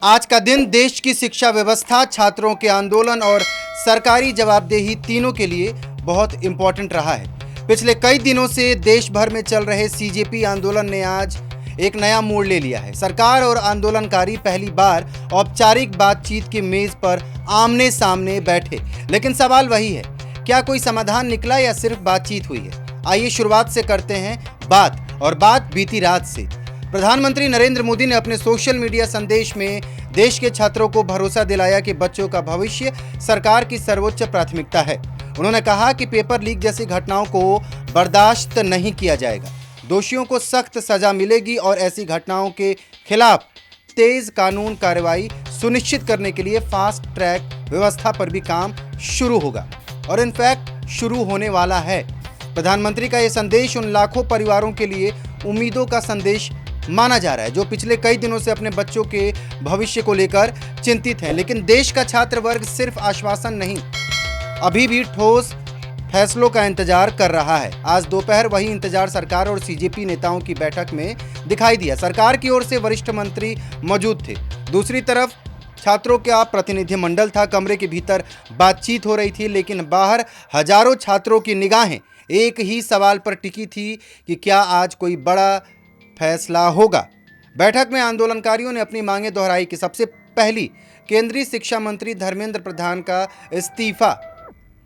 आज का दिन देश की शिक्षा व्यवस्था, छात्रों के आंदोलन और सरकारी जवाबदेही तीनों के लिए बहुत इम्पोर्टेंट रहा है। पिछले कई दिनों से देश भर में चल रहे सीजेपी आंदोलन ने आज एक नया मोड़ ले लिया है। सरकार और आंदोलनकारी पहली बार औपचारिक बातचीत की मेज पर आमने सामने बैठे, लेकिन सवाल वही है, क्या कोई समाधान निकला या सिर्फ बातचीत हुई है? आइए शुरुआत से करते हैं बात बीती रात से। प्रधानमंत्री नरेंद्र मोदी ने अपने सोशल मीडिया संदेश में देश के छात्रों को भरोसा दिलाया कि बच्चों का भविष्य सरकार की सर्वोच्च प्राथमिकता है। उन्होंने कहा कि पेपर लीक जैसी घटनाओं को बर्दाश्त नहीं किया जाएगा, दोषियों को सख्त सजा मिलेगी और ऐसी घटनाओं के खिलाफ तेज कानून कार्रवाई सुनिश्चित करने के लिए फास्ट ट्रैक व्यवस्था पर भी काम शुरू होगा और इनफैक्ट शुरू होने वाला है। प्रधानमंत्री का यह संदेश उन लाखों परिवारों के लिए उम्मीदों का संदेश माना जा रहा है जो पिछले कई दिनों से अपने बच्चों के भविष्य को लेकर चिंतित हैं। लेकिन देश का छात्र वर्ग सिर्फ आश्वासन नहीं, अभी भी ठोस फैसलों का इंतजार कर रहा है। आज दोपहर वही इंतजार सरकार और सीजेपी नेताओं की बैठक में दिखाई दिया। सरकार की ओर से वरिष्ठ मंत्री मौजूद थे, दूसरी तरफ छात्रों का प्रतिनिधिमंडल था। कमरे के भीतर बातचीत हो रही थी, लेकिन बाहर हजारों छात्रों की निगाहें एक ही सवाल पर टिकी थी कि क्या आज कोई बड़ा फैसला होगा। बैठक में आंदोलनकारियों ने अपनी मांगें दोहराई कि सबसे पहली केंद्रीय शिक्षा मंत्री धर्मेंद्र प्रधान का इस्तीफा।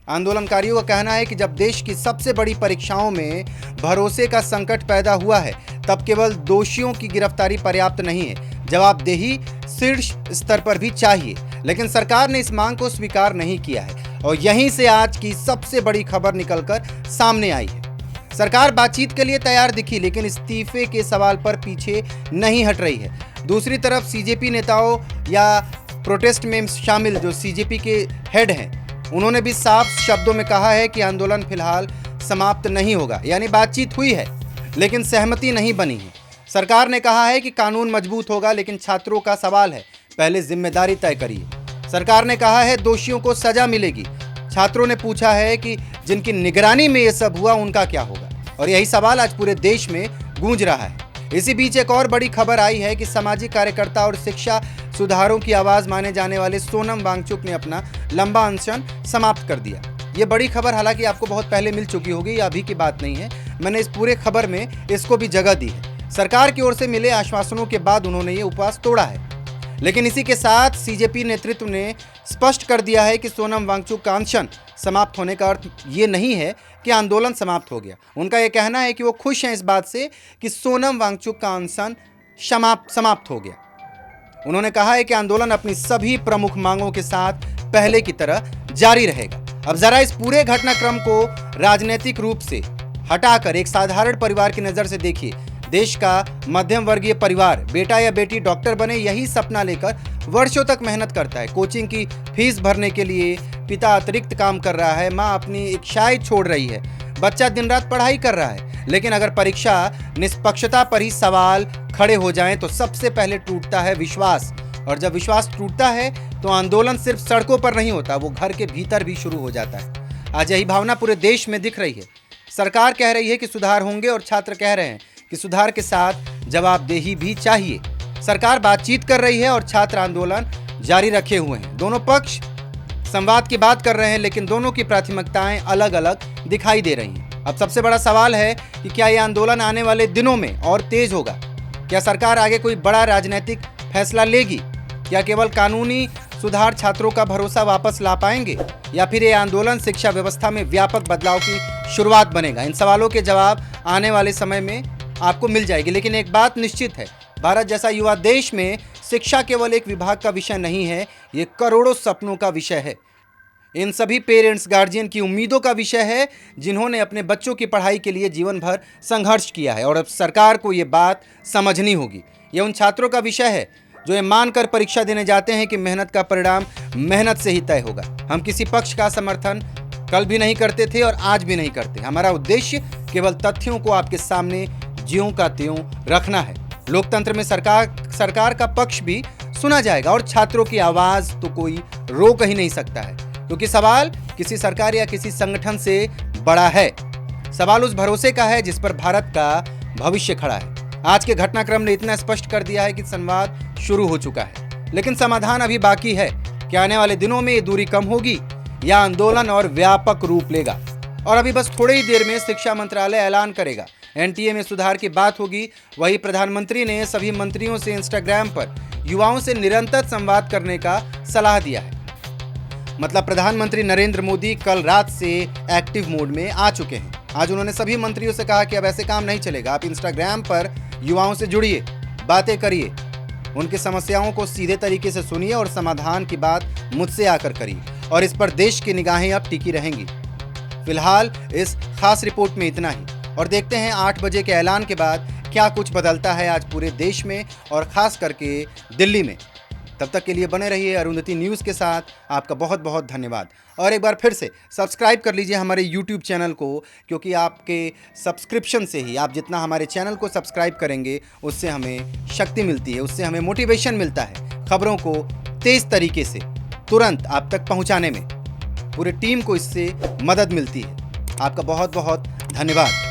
आंदोलनकारियों का कहना है कि जब देश की सबसे बड़ी परीक्षाओं में भरोसे का संकट पैदा हुआ है, तब केवल दोषियों की गिरफ्तारी पर्याप्त नहीं है, जवाबदेही शीर्ष स्तर पर भी चाहिए। लेकिन सरकार ने इस मांग को स्वीकार नहीं किया है और यहीं से आज की सबसे बड़ी खबर निकलकर सामने आई है। सरकार बातचीत के लिए तैयार दिखी, लेकिन इस्तीफे के सवाल पर पीछे नहीं हट रही है। दूसरी तरफ सीजेपी नेताओं या प्रोटेस्ट में शामिल जो सीजेपी के हेड हैं, उन्होंने भी साफ शब्दों में कहा है कि आंदोलन फिलहाल समाप्त नहीं होगा। यानी बातचीत हुई है लेकिन सहमति नहीं बनी है। सरकार ने कहा है कि कानून मजबूत होगा, लेकिन छात्रों का सवाल है, पहले जिम्मेदारी तय करिए। सरकार ने कहा है दोषियों को सजा मिलेगी। छात्रों ने पूछा है कि जिनकी निगरानी में ये सब हुआ उनका क्या होगा, और यही सवाल आज पूरे देश में गूंज रहा है। इसी बीच एक और बड़ी खबर आई है कि सामाजिक कार्यकर्ता और शिक्षा सुधारों की आवाज माने जाने वाले सोनम वांगचुक ने अपना लंबा अनशन समाप्त कर दिया। ये बड़ी खबर हालांकि आपको बहुत पहले मिल चुकी होगी, ये अभी की बात नहीं है। मैंने इस पूरे खबर में इसको भी जगह दी है। सरकार की ओर से मिले आश्वासनों के बाद उन्होंने ये उपवास तोड़ा है, लेकिन इसी के साथ सीजेपी नेतृत्व ने स्पष्ट कर दिया है कि सोनम वांगचुक का अनशन समाप्त होने का अर्थ ये नहीं है कि आंदोलन समाप्त हो गया। उनका यह कहना है कि वो खुश हैं इस बात से कि सोनम वांगचुक का अनशन समाप्त हो गया। उन्होंने कहा है कि आंदोलन अपनी सभी प्रमुख मांगों के साथ पहले की तरह जारी रहेगा। अब जरा इस पूरे घटनाक्रम को राजनीतिक रूप से हटाकर एक साधारण परिवार की नजर से देखिए। देश का मध्यम वर्गीय परिवार, बेटा या बेटी डॉक्टर बने, यही सपना लेकर वर्षों तक मेहनत करता है। कोचिंग की फीस भरने के लिए पिता अतिरिक्त काम कर रहा है, माँ अपनी इच्छाएं छोड़ रही है, बच्चा दिन रात पढ़ाई कर रहा है। लेकिन अगर परीक्षा निष्पक्षता पर ही सवाल खड़े हो जाएं तो सबसे पहले टूटता है विश्वास, और जब विश्वास टूटता है तो आंदोलन सिर्फ सड़कों पर नहीं होता, वो घर के भीतर भी शुरू हो जाता है। आज यही भावना पूरे देश में दिख रही है। सरकार कह रही है कि सुधार होंगे और छात्र कह रहे हैं कि सुधार के साथ जवाबदेही भी चाहिए। सरकार बातचीत कर रही है और छात्र आंदोलन जारी रखे हुए हैं। दोनों पक्ष संवाद की बात कर रहे हैं, लेकिन दोनों की प्राथमिकताएं अलग अलग दिखाई दे रही हैं। अब सबसे बड़ा सवाल है कि क्या यह आंदोलन आने वाले दिनों में और तेज होगा? क्या सरकार आगे कोई बड़ा राजनीतिक फैसला लेगी? क्या केवल कानूनी सुधार छात्रों का भरोसा वापस ला पाएंगे, या फिर यह आंदोलन शिक्षा व्यवस्था में व्यापक बदलाव की शुरुआत बनेगा? इन सवालों के जवाब आने वाले समय में आपको मिल जाएगी। लेकिन एक बात निश्चित है, भारत जैसा युवा देश में शिक्षा केवल एक विभाग का विषय नहीं है, ये करोड़ों सपनों का विषय है। इन सभी पेरेंट्स, गार्जियन की उम्मीदों का विषय है, जिन्होंने अपने बच्चों की पढ़ाई के लिए जीवन भर संघर्ष किया है। और अब सरकार को ये बात समझनी होगी। ये उन छात्रों का विषय है जो ये मानकर परीक्षा देने जाते हैं कि मेहनत का परिणाम मेहनत से ही तय होगा। हम किसी पक्ष का समर्थन कल भी नहीं करते थे और आज भी नहीं करते। हमारा उद्देश्य केवल तथ्यों को आपके सामने ज्यों का त्यों रखना है। लोकतंत्र में सरकार का पक्ष भी सुना जाएगा और छात्रों की आवाज तो कोई रोक ही नहीं सकता है, क्योंकि सवाल किसी सरकार या किसी संगठन से बड़ा है। सवाल उस भरोसे का है जिस पर भारत का भविष्य खड़ा है। आज के घटनाक्रम ने इतना स्पष्ट कर दिया है कि संवाद शुरू हो चुका है। लेकिन समाधान अभी बाकी है कि आने वाले दिनों में ये दूरी कम होगी या आंदोलन और व्यापक रूप लेगा। और अभी बस थोड़ी ही देर में शिक्षा मंत्रालय ऐलान करेगा, एनटीए में सुधार की बात होगी। वहीं प्रधानमंत्री ने सभी मंत्रियों से इंस्टाग्राम पर युवाओं से निरंतर संवाद करने का सलाह दिया है। मतलब प्रधानमंत्री नरेंद्र मोदी कल रात से एक्टिव मोड में आ चुके हैं। आज उन्होंने सभी मंत्रियों से कहा कि अब ऐसे काम नहीं चलेगा, आप इंस्टाग्राम पर युवाओं से जुड़िए, बातें करिए, उनकी समस्याओं को सीधे तरीके से सुनिए और समाधान की बात मुझसे आकर करिए। और इस पर देश की निगाहें अब टिकी रहेंगी। फिलहाल इस खास रिपोर्ट में इतना ही, और देखते हैं 8 बजे के ऐलान के बाद क्या कुछ बदलता है आज पूरे देश में और खास करके दिल्ली में। तब तक के लिए बने रहिए अरुंधति न्यूज़ के साथ। आपका बहुत बहुत धन्यवाद। और एक बार फिर से सब्सक्राइब कर लीजिए हमारे यूट्यूब चैनल को, क्योंकि आपके सब्सक्रिप्शन से ही, आप जितना हमारे चैनल को सब्सक्राइब करेंगे उससे हमें शक्ति मिलती है, उससे हमें मोटिवेशन मिलता है खबरों को तेज़ तरीके से तुरंत आप तक पहुंचाने में। पूरी टीम को इससे मदद मिलती है। आपका बहुत बहुत धन्यवाद।